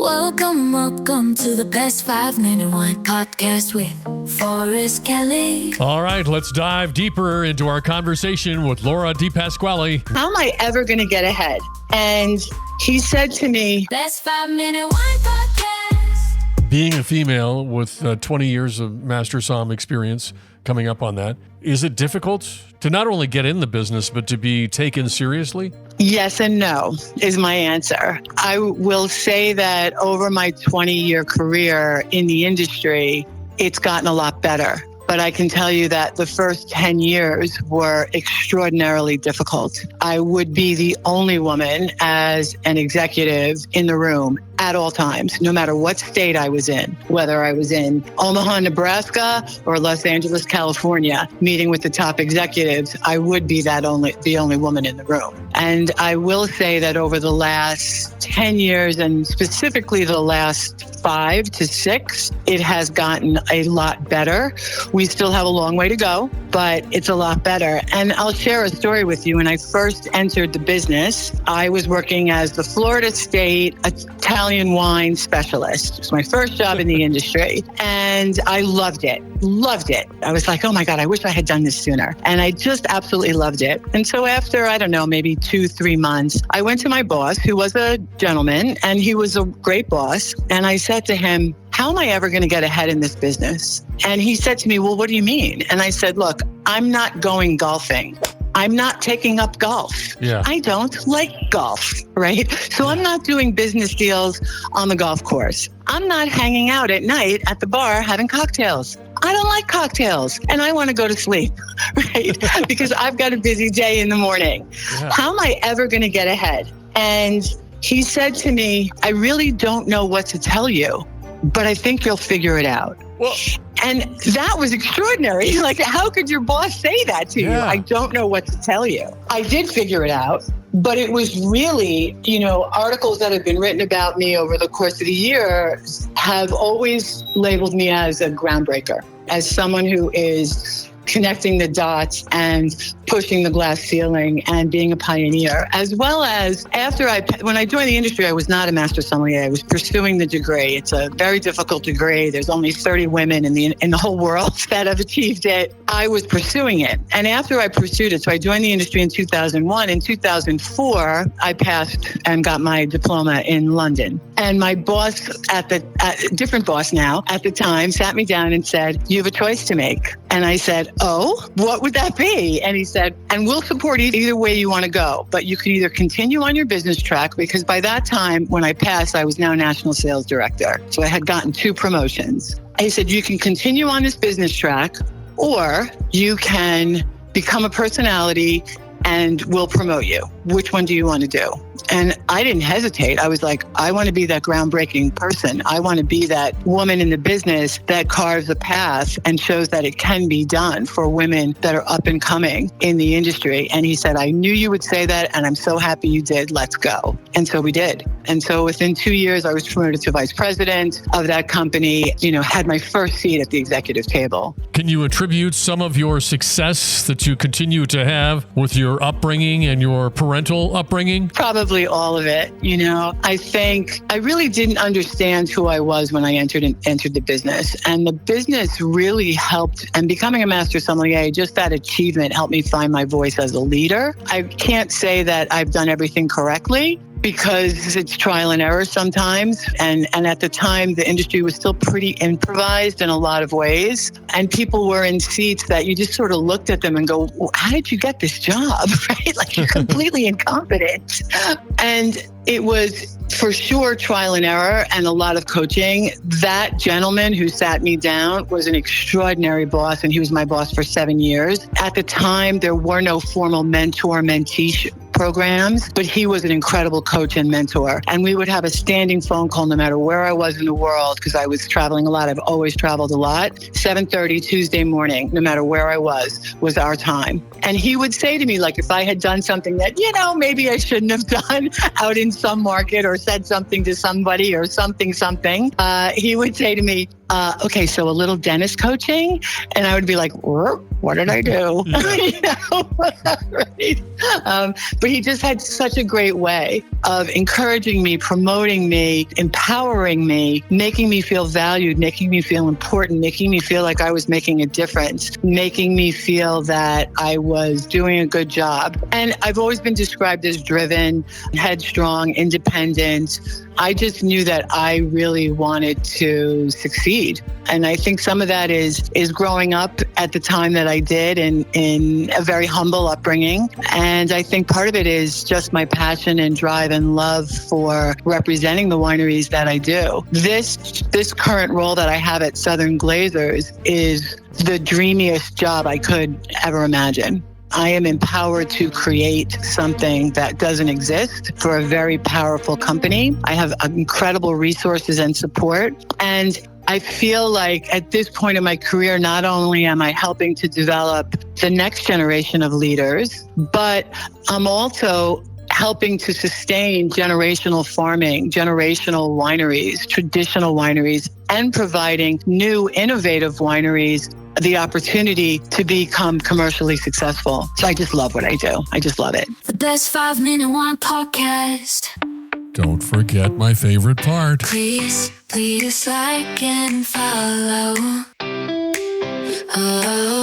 Welcome to the best 5-minute wine podcast with Forrest Kelly. All right, let's dive deeper into our conversation with Laura DePasquale. How am I ever going to get ahead? And he said to me, Best 5-minute wine podcast. Being a female with 20 years of Master Somm experience coming up on that, is it difficult to not only get in the business, but to be taken seriously? yes and no is my answer. I will say that over my 20-year career in the industry, it's gotten a lot better. But I can tell you that the first 10 years were extraordinarily difficult. I would be the only woman as an executive in the room at all times, no matter what state I was in, whether I was in Omaha, Nebraska, or Los Angeles, California, meeting with the top executives, I would be the only woman in the room. And I will say that over the last 10 years, and specifically the last 5 to 6, it has gotten a lot better. We still have a long way to go, but it's a lot better. And I'll share a story with you. When I first entered the business, I was working as the Florida State Italian wine specialist. It was my first job in the industry, and I loved it. I was like, oh my God, I wish I had done this sooner. And I just absolutely loved it. And so after, I don't know, maybe 2-3 months, I went to my boss, who was a gentleman, and he was a great boss. And I said to him, how am I ever going to get ahead in this business? And he said to me, well, what do you mean? And I said, look, I'm not going golfing. I'm not taking up golf. Yeah. I don't like golf, right? So I'm not doing business deals on the golf course. I'm not hanging out at night at the bar having cocktails. I don't like cocktails, and I want to go to sleep, right? Because I've got a busy day in the morning. Yeah. How am I ever going to get ahead? And he said to me, I really don't know what to tell you, but I think you'll figure it out. Well, and that was extraordinary. Like, how could your boss say that to you? I don't know what to tell you. I did figure it out, but it was really, articles that have been written about me over the course of the year have always labeled me as a groundbreaker, as someone who is connecting the dots and pushing the glass ceiling and being a pioneer, as well as when I joined the industry, I was not a Master Sommelier. I was pursuing the degree. It's a very difficult degree. There's only 30 women in the whole world that have achieved it. I was pursuing it. And after I pursued it, so I joined the industry in 2001. In 2004, I passed and got my diploma in London. And my boss different boss now, at the time, sat me down and said, you have a choice to make. And I said, oh, what would that be? And he said, and we'll support either way you want to go, but you can either continue on your business track, because by that time, when I passed, I was now national sales director. So I had gotten 2 promotions. He said, you can continue on this business track, or you can become a personality and we'll promote you. Which one do you want to do? And I didn't hesitate. I was like, I want to be that groundbreaking person. I want to be that woman in the business that carves a path and shows that it can be done for women that are up and coming in the industry. And he said, I knew you would say that, and I'm so happy you did. Let's go. And so we did. And so within 2 years, I was promoted to vice president of that company, had my first seat at the executive table. Can you attribute some of your success that you continue to have with your upbringing and your parental upbringing? Probably all of it. I think I really didn't understand who I was when I entered the business. And the business really helped, and becoming a Master Sommelier, just that achievement helped me find my voice as a leader. I can't say that I've done everything correctly, because it's trial and error sometimes. And at the time, the industry was still pretty improvised in a lot of ways. And people were in seats that you just sort of looked at them and go, well, how did you get this job? Right? Like, you're completely incompetent. And it was for sure trial and error and a lot of coaching. That gentleman who sat me down was an extraordinary boss, and he was my boss for 7 years. At the time, there were no formal mentor-mentee programs, but he was an incredible coach and mentor. And we would have a standing phone call no matter where I was in the world, because I was traveling a lot. I've always traveled a lot. 7:30 Tuesday morning, no matter where I was our time. And he would say to me, like, if I had done something that, maybe I shouldn't have done out in some market, or said something to somebody or something, he would say to me, okay, so a little dentist coaching. And I would be like, what did I do? You know? Right? But he just had such a great way of encouraging me, promoting me, empowering me, making me feel valued, making me feel important, making me feel like I was making a difference, making me feel that I was doing a good job. And I've always been described as driven, headstrong, independent. I just knew that I really wanted to succeed. And I think some of that is growing up at the time that I did in a very humble upbringing. And I think part of it is just my passion and drive and love for representing the wineries that I do. This current role that I have at Southern Glazers is the dreamiest job I could ever imagine. I am empowered to create something that doesn't exist for a very powerful company. I have incredible resources and support. And I feel like at this point in my career, not only am I helping to develop the next generation of leaders, but I'm also helping to sustain generational farming, generational wineries, traditional wineries, and providing new innovative wineries the opportunity to become commercially successful. So I just love what I do. I just love it. The best 5-minute wine podcast. Don't forget my favorite part. Please like and follow. Oh.